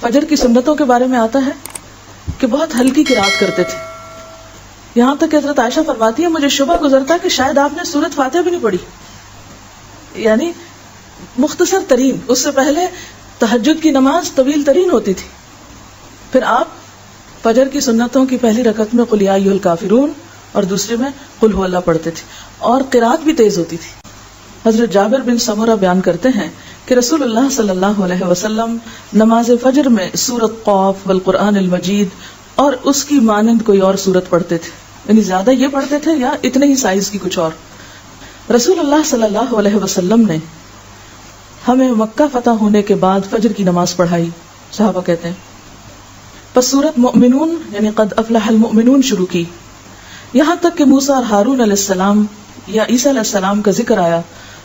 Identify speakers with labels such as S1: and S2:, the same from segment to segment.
S1: فجر کی سنتوں کے بارے میں آتا ہے کہ بہت ہلکی قرات کرتے تھے. یہاں تک کہ حضرت عائشہ فرماتی ہے مجھے شبہ گزرتا کہ شاید آپ نے سورۃ فاتحہ بھی نہیں پڑھی. یعنی مختصر ترین. اس سے پہلے تہجد کی نماز طویل ترین ہوتی تھی. پھر آپ فجر کی سنتوں کی پہلی رکعت میں قل یا ایھا الکافرون اور دوسرے میں قل ھو اللہ پڑھتے تھے, اور قرات بھی تیز ہوتی تھی. حضرت جابر بن سمرہ بیان کرتے ہیں کہ رسول اللہ صلی اللہ علیہ وسلم نماز فجر میں سورۃ قاف والقرآن المجید اور اس کی مانند کوئی اور سورت پڑھتے تھے. یعنی زیادہ یہ پڑھتے تھے یا اتنے ہی سائز کی کچھ اور. رسول اللہ صلی اللہ علیہ وسلم نے ہمیں مکہ فتح ہونے کے بعد فجر کی نماز پڑھائی. صحابہ کہتے ہیں پس سورۃ مؤمنون یعنی قد افلح المؤمنون شروع کی, یہاں تک کہ موسیٰ اور ہارون علیہ السلام یا عیسیٰ علیہ السلام کا ذکر آیا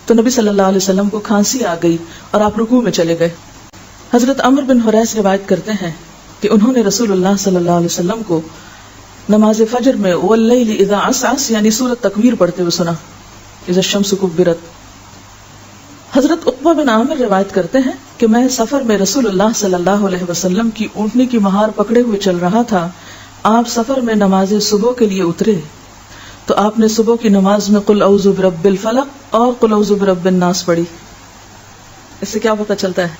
S1: تو نبی صلی اللہ علیہ وسلم کو کھانسی آ گئی اور آپ رکوع میں چلے گئے. حضرت عمرو بن حریث روایت کرتے ہیں کہ انہوں نے رسول اللہ صلی اللہ علیہ وسلم کو نماز فجر میں واللیل اذا عسعس یعنی سورۃ تکویر پڑھتے ہوئے سنا, اذا الشمس کبرت. حضرت عقبہ بن عامر روایت کرتے ہیں کہ میں سفر میں رسول اللہ صلی اللہ علیہ وسلم کی اونٹنی کی مہار پکڑے ہوئے چل رہا تھا. آپ سفر میں نماز صبح کے لیے اترے تو آپ نے صبح کی نماز میں قل اعوذ برب الفلق اور قل اعوذ برب الناس پڑھی. اس سے کیا پتہ چلتا ہے,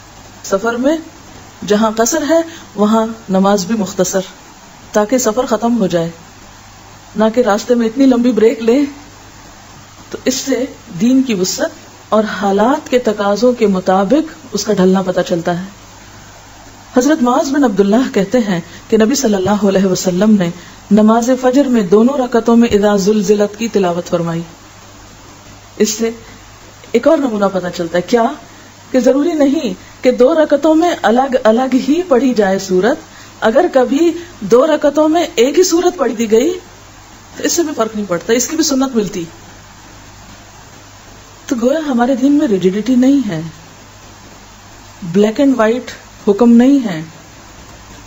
S1: سفر میں جہاں قصر ہے وہاں نماز بھی مختصر, تاکہ سفر ختم ہو جائے, نہ کہ راستے میں اتنی لمبی بریک لے. تو اس سے دین کی وسعت اور حالات کے تقاضوں کے مطابق اس کا ڈھلنا پتہ چلتا ہے. حضرت معاذ بن عبداللہ کہتے ہیں کہ نبی صلی اللہ علیہ وسلم نے نماز فجر میں دونوں رکعتوں میں اذا زلزلت کی تلاوت فرمائی. اس سے ایک اور نمونہ پتہ چلتا ہے, کیا کہ ضروری نہیں کہ 2 رکعتوں میں الگ الگ ہی پڑھی جائے سورت. اگر کبھی 2 رکعتوں میں ایک ہی سورت پڑھ دی گئی تو اس سے بھی فرق نہیں پڑتا, اس کی بھی سنت ملتی. تو گویا ہمارے دین میں ریجیڈیٹی نہیں ہے, بلیک اینڈ وائٹ حکم نہیں ہے,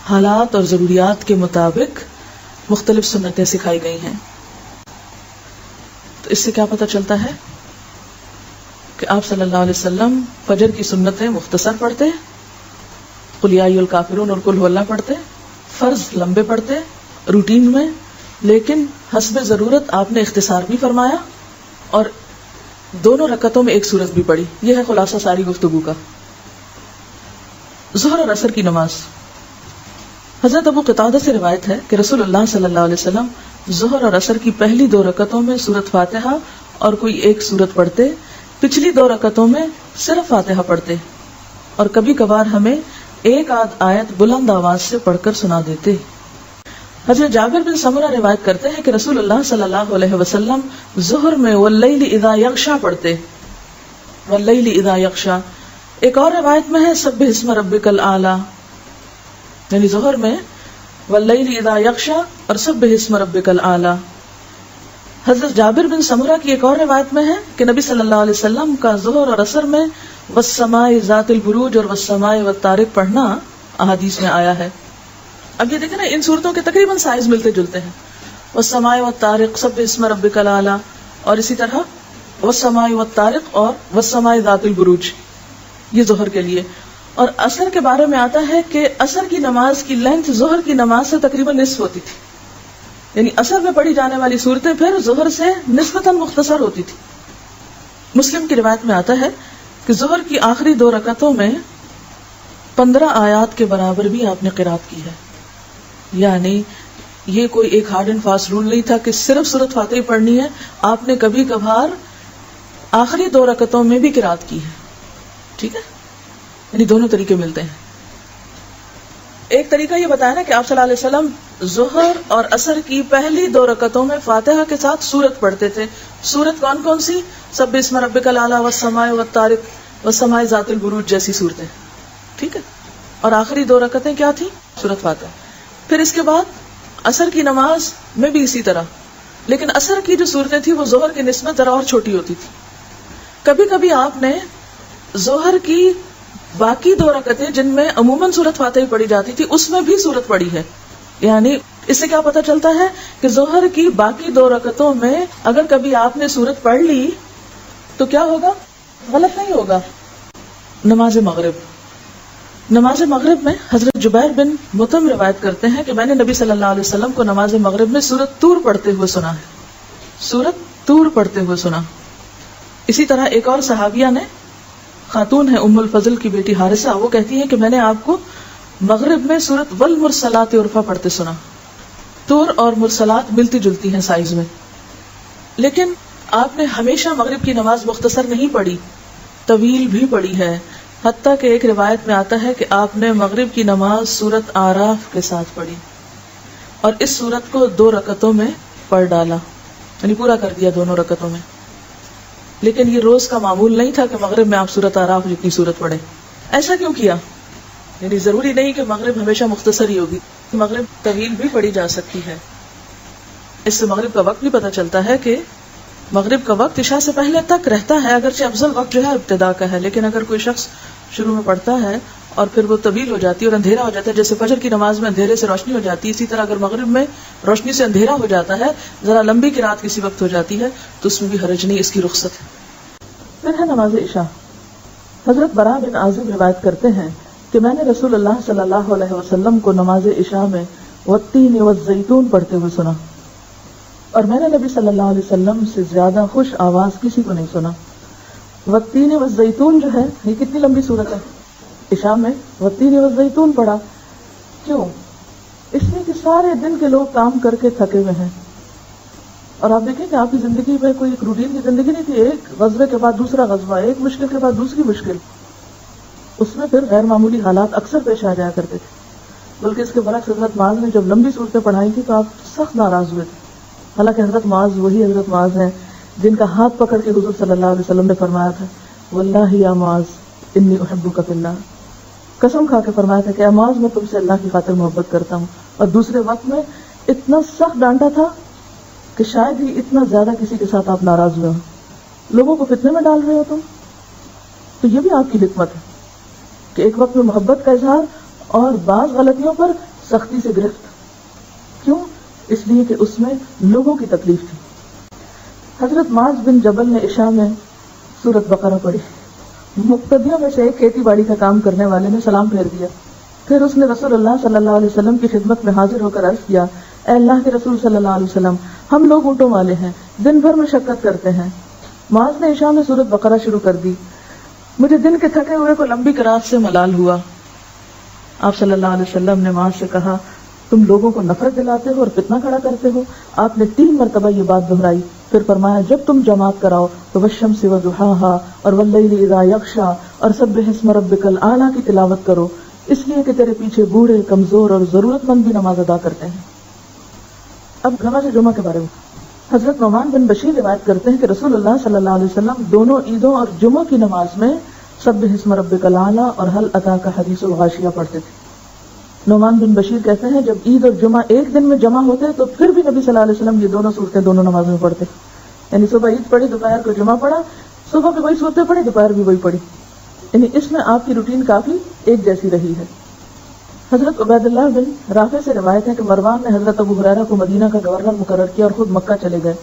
S1: حالات اور ضروریات کے مطابق مختلف سنتیں سکھائی گئی ہیں. تو اس سے کیا پتہ چلتا ہے کہ آپ صلی اللہ علیہ وسلم فجر کی سنتیں مختصر پڑھتے, قل یا ایھا الکافرون اور قل ھو اللہ پڑھتے, فرض لمبے پڑھتے روٹین میں, لیکن حسب ضرورت آپ نے اختصار بھی فرمایا اور دونوں رکعتوں میں ایک سورت بھی پڑھی. یہ ہے خلاصہ ساری گفتگو کا. ظہر اور عصر کی نماز. حضرت ابو قتادہ سے روایت ہے کہ رسول اللہ صلی اللہ علیہ وسلم ظہر اور عصر کی پہلی 2 رکعتوں میں سورۃ فاتحہ اور کوئی ایک سورت پڑھتے, پچھلی 2 رکعتوں میں صرف فاتحہ پڑھتے, اور کبھی کبھار ہمیں ایک آدھ آیت بلند آواز سے پڑھ کر سنا دیتے. حضرت جابر بن سمرہ روایت کرتے ہیں کہ رسول اللہ صلی اللہ علیہ وسلم ظہر میں واللیل اذا یغشا پڑھتے, واللیل اذا یغشا. ایک اور روایت میں ہے سبح اسم ربک الاعلی, یعنی ظہر میں واللیل اذا یغشا اور سبح اسم ربک الاعلی. حضرت جابر بن سمرہ کی ایک اور روایت میں ہے کہ نبی صلی اللہ علیہ وسلم کا ظہر اور عصر میں والسماء ذات البروج اور والسماء والطارق پڑھنا احادیث میں آیا ہے. اب یہ دیکھیں نا, ان صورتوں کے تقریباً سائز ملتے جلتے ہیں, والسماء والطارق سبح اسم ربک الاعلی, اور اسی طرح والسماء والطارق اور والسماء ذات البروج, یہ ظہر کے لیے. اور عصر کے بارے میں آتا ہے کہ عصر کی نماز کی لینتھ ظہر کی نماز سے تقریباً نصف ہوتی تھی, یعنی عصر میں پڑھی جانے والی صورتیں پھر ظہر سے نسبتاً مختصر ہوتی تھی. مسلم کی روایت میں آتا ہے کہ ظہر کی آخری 2 رکعتوں میں 15 آیات کے برابر بھی آپ نے قرات کی ہے. یعنی یہ کوئی ایک ہارڈ اینڈ فاسٹ رول نہیں تھا کہ صرف سورۃ فاتحہ پڑھنی ہے, آپ نے کبھی کبھار آخری 2 رکعتوں میں بھی قرات کی ہے. ٹھیک ہے, یعنی دونوں طریقے ملتے ہیں. ایک طریقہ یہ بتایا نا کہ آپ صلی اللہ علیہ وسلم ظہر اور عصر کی پہلی 2 رکعتوں میں فاتحہ کے ساتھ سورت پڑھتے تھے. سورت کون کون سی؟ سبح اسم ربک الاعلی والسماء والطارق والسماء ذات البروج جیسی صورتیں. ٹھیک ہے, اور آخری 2 رکعتیں کیا تھی؟ سورت فاتحہ. پھر اس کے بعد عصر کی نماز میں بھی اسی طرح, لیکن عصر کی جو صورتیں تھی وہ ظہر کی نسبت ذرا اور چھوٹی ہوتی تھی. کبھی کبھی آپ نے ظہر کی باقی 2 رکعتیں جن میں عموماً سورۃ فاتحہ پڑھی جاتی تھی اس میں بھی سورت پڑھی ہے. یعنی اس سے کیا پتہ چلتا ہے کہ ظہر کی باقی 2 رکعتوں میں اگر کبھی آپ نے سورت پڑھ لی تو کیا ہوگا؟ غلط نہیں ہوگا. نماز مغرب نماز مغرب میں حضرت جبیر بن مطعم روایت کرتے ہیں کہ میں نے نبی صلی اللہ علیہ وسلم کو نماز مغرب میں سورۃ طور پڑھتے ہوئے سنا ہے، سورۃ طور پڑھتے ہوئے سنا۔ اسی طرح ایک اور صحابیہ نے، خاتون ہے ام الفضل کی بیٹی حارثہ، وہ کہتی ہے کہ میں نے آپ کو مغرب میں سورۃ والمرسلات عرفا پڑھتے سنا۔ طور اور مرسلات ملتی جلتی ہیں سائز میں، لیکن آپ نے ہمیشہ مغرب کی نماز مختصر نہیں پڑھی، طویل بھی پڑھی ہے، حتیٰ کہ ایک روایت میں آتا ہے کہ آپ نے مغرب کی نماز سورۃ آراف کے ساتھ پڑھی اور اس سورت کو 2 رکعتوں میں پڑھ ڈالا، یعنی پورا کر دیا 2 رکعتوں میں۔ لیکن یہ روز کا معمول نہیں تھا کہ مغرب میں آپ سورۃ آراف جتنی سورت پڑھیں۔ ایسا کیوں کیا؟ یعنی ضروری نہیں کہ مغرب ہمیشہ مختصر ہی ہوگی، مغرب طویل بھی پڑھی جا سکتی ہے۔ اس سے مغرب کا وقت بھی پتہ چلتا ہے کہ مغرب کا وقت عشاء سے پہلے تک رہتا ہے، اگرچہ افضل وقت جو ہے ابتدا کا ہے، لیکن اگر کوئی شخص شروع میں پڑھتا ہے اور پھر وہ طویل ہو جاتی ہے اور اندھیرا ہو جاتا ہے، جیسے فجر کی نماز میں اندھیرے سے روشنی ہو جاتی ہے، اسی طرح اگر مغرب میں روشنی سے اندھیرا ہو جاتا ہے، ذرا لمبی قرات کسی وقت ہو جاتی ہے، تو اس میں بھی حرج نہیں، اس کی رخصت ہے۔ پھر ہے نماز عشاء۔ حضرت براء بن عازب روایت کرتے ہیں کہ میں نے رسول اللہ صلی اللہ علیہ وسلم کو نماز عشاء میں والتین والزیتون پڑھتے ہوئے سنا، اور میں نے نبی صلی اللہ علیہ وسلم سے زیادہ خوش آواز کسی کو نہیں سنا۔ والتین والزیتون جو ہے یہ کتنی لمبی صورت ہے، عشاء میں والتین والزیتون پڑھا، کیوں؟ اس لیے کہ سارے دن کے لوگ کام کر کے تھکے ہوئے ہیں، اور آپ دیکھیں کہ آپ کی زندگی میں کوئی ایک روٹین کی زندگی نہیں تھی، ایک غزوے کے بعد دوسرا غزوہ، ایک مشکل کے بعد دوسری مشکل، اس میں پھر غیر معمولی حالات اکثر پیش آ جایا کرتے تھے۔ بلکہ اس کے برعکس حضرت معاذ نے جب لمبی صورتیں پڑھائی تھی تو آپ سخت ناراض ہوئے تھے، حالانکہ حضرت معاذ وہی حضرت معاذ ہیں جن کا ہاتھ پکڑ کے حضور صلی اللہ علیہ وسلم نے فرمایا تھا واللہ یا معاذ انی احبک فی اللہ، قسم کھا کے فرمایا تھا کہ اے معاذ میں تم سے اللہ کی خاطر محبت کرتا ہوں، اور دوسرے وقت میں اتنا سخت ڈانٹا تھا کہ شاید ہی اتنا زیادہ کسی کے ساتھ آپ ناراض ہوئے ہو، لوگوں کو فتنے میں ڈال رہے ہو تم۔ تو یہ بھی آپ کی حکمت ہے کہ ایک وقت میں محبت کا اظہار اور بعض غلطیوں پر سختی سے گرفت، کیوں؟ اس لیے کہ اس میں لوگوں کی تکلیف تھی۔ حضرت معاذ بن جبل نے عشاء میں سورۃ بقرہ پڑھی، مقتدیوں میں سے ایک کھیتی باڑی کا کام کرنے والے نے سلام پھیر دیا، پھر اس نے رسول اللہ صلی اللہ علیہ وسلم کی خدمت میں حاضر ہو کر عرض کیا، اے اللہ کے رسول صلی اللہ علیہ وسلم، ہم لوگ اونٹوں والے ہیں، دن بھر مشقت کرتے ہیں۔ معاذ نے عشاء میں سورۃ بقرہ شروع کر دی، مجھے دن کے تھکے ہوئے کو لمبی قرات سے ملال ہوا۔ آپ صلی اللہ علیہ وسلم نے معاذ سے کہا، تم لوگوں کو نفرت دلاتے ہو اور فتنہ کھڑا کرتے ہو۔ آپ نے 3 مرتبہ یہ بات دہرائی، پھر فرمایا جب تم جماعت کراؤ تو والشمس وضحاها اور واللیل اذا یغشی اور سبح اسم ربک الاعلی کی تلاوت کرو، اس لیے کہ تیرے پیچھے بوڑھے، کمزور اور ضرورت مند بھی نماز ادا کرتے ہیں۔ اب نماز جمعہ کے بارے میں حضرت نعمان بن بشیر روایت کرتے ہیں کہ رسول اللہ صلی اللہ علیہ وسلم دونوں عیدوں اور جمعہ کی نماز میں سبح اسم ربک الاعلی اور هل اتاک حدیث الغاشیہ پڑھتے تھے۔ نعمان بن بشیر کہتے ہیں جب عید اور جمعہ ایک دن میں جمع ہوتے تو پھر بھی نبی صلی اللہ علیہ وسلم یہ دونوں صورتیں دونوں نماز میں پڑھتے، یعنی صبح عید پڑھی، دوپہر کو جمعہ پڑھا، صبح بھی وہی صورتیں پڑھی، دوپہر بھی وہی پڑھی، یعنی اس میں آپ کی روٹین کافی ایک جیسی رہی ہے۔ حضرت عبید اللہ بن رافع سے روایت ہے کہ مروان نے حضرت ابو ہریرہ کو مدینہ کا گورنر مقرر کیا اور خود مکہ چلے گئے۔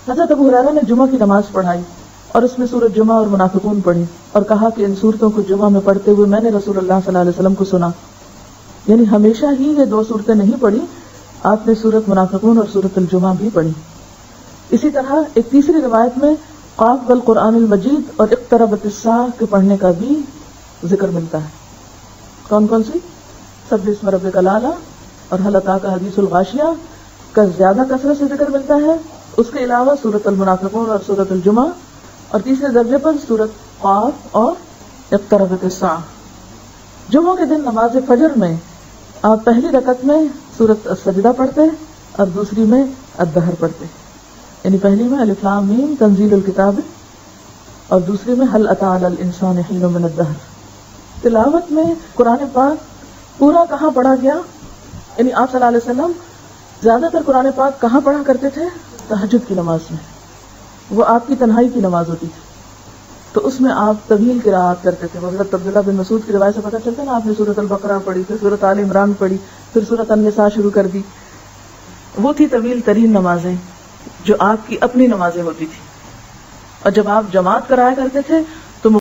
S1: حضرت ابو ہریرہ نے جمعہ کی نماز پڑھائی اور اس میں سورۃ جمعہ اور منافقون پڑھی اور کہا کہ ان صورتوں کو جمعہ میں پڑھتے ہوئے میں نے رسول اللہ صلی اللہ علیہ وسلم کو سنا، یعنی ہمیشہ ہی یہ 2 صورتیں نہیں پڑھی، آپ نے سورۃ منافقون اور سورۃ الجمعہ بھی پڑھی۔ اسی طرح ایک تیسری روایت میں قاف والقرآن المجید اور اقتربت الساعہ کے پڑھنے کا بھی ذکر ملتا ہے۔ کون کون سی؟ سبح اسم ربک الاعلی اور هل اتاک حدیث الغاشیہ کا زیادہ کثرت سے ذکر ملتا ہے، اس کے علاوہ سورۃ المنافقون اور سورۃ الجمعہ، اور تیسرے درجے پر سورۃ قاف اور اقتربت الساعہ۔ جمعہ کے دن نماز فجر میں آپ پہلی رکعت میں سورۃ السجدہ پڑھتے اور دوسری میں الدہر پڑھتے، یعنی پہلی میں الف لام میم تنزیل الکتاب اور دوسری میں هل اتى علی الانسان حین من الدہر۔ تلاوت میں قرآن پاک پورا کہاں پڑھا گیا، یعنی آپ صلی اللہ علیہ وسلم زیادہ تر قرآن پاک کہاں پڑھا کرتے تھے؟ تہجد کی نماز میں، وہ آپ کی تنہائی کی نماز ہوتی تھی، تو اس میں آپ طویل قراءت کرتے تھے۔ حضرت عبداللہ بن مسعود کی روایت سے پتہ چلتا ہے نا، آپ نے سورۃ البقرہ پڑھی، پھر سورۃ آل عمران پڑھی، پھر سورۃ النساء شروع کر دی۔ وہ تھی طویل ترین نمازیں جو آپ کی اپنی نمازیں ہوتی تھی، اور جب آپ جماعت کرایا کرتے تھے